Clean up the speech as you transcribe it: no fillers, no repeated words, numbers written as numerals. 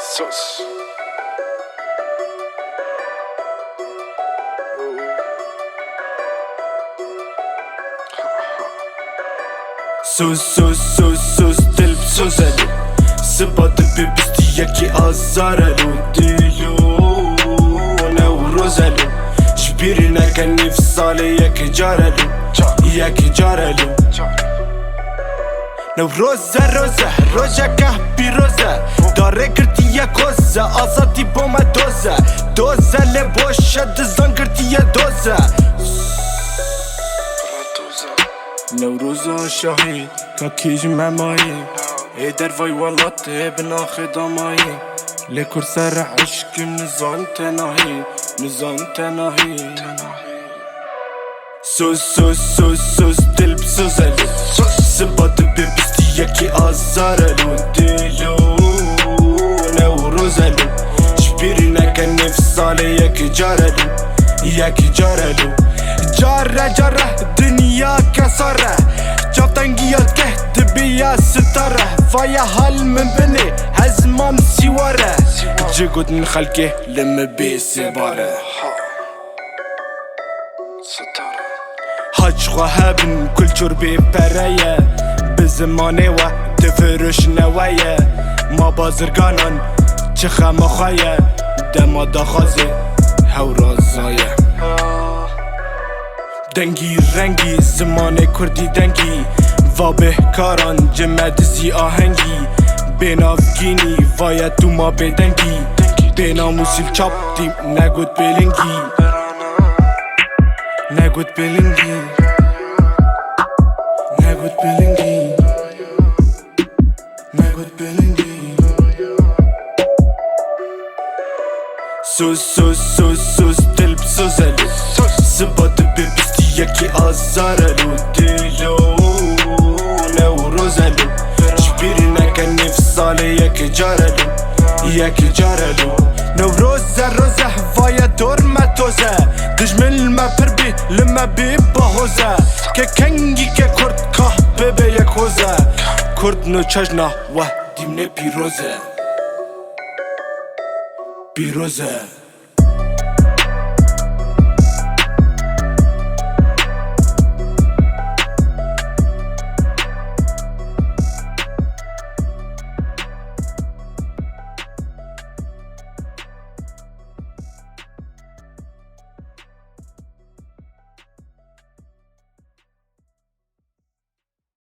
Sus. Sus تلب سوزلو سبات ببستی یکی آزارلو دیلو نوروزلو جبیری نکن نیف ساله یکی جارلو نوروزه روزه که بیروزه داره گرتی یک کوزه آزادی با ما دوزه لباشه دزدان گرتی یه دوزه نوروز شاهی که کیج ممایی ای در وای والله بنا خدامایی لکر سر عشقیم نزان تناهی سوز دلب سوزلو سبات ببستی یکی آزارلو دیلو نوروزلو جبیری نکن نیف ساله یکی جارلو جاره دنیا کساره جافتنگیات که دبیا ستاره فایا حال من بني هزمام سواره جگود من خلقه لما بي سباره حاج خوهبن كل جربي برايه بزمانه و تفرش نوايه ما بازرگانان چخه مخوايه دما داخازه هورازايه دنگی رنگی زمان کردی دنگی و بهکاران جمد زی آهنگی بنافگینی وایت تو ما بدنگی بناموسیل چاپ دیم نگود بلنگی سوز دلب سوزلو سبات ببستی یکی آزارلو دیلو نوروزلو جبیری نکن نیف ساله یکی جارلو نوروزه هوای دور متوزه دجمل ما پربی لما بی باهوزه که کنگی که کرد که ببه یک حوزه کرد نو چجنا و دیمنه پیروزه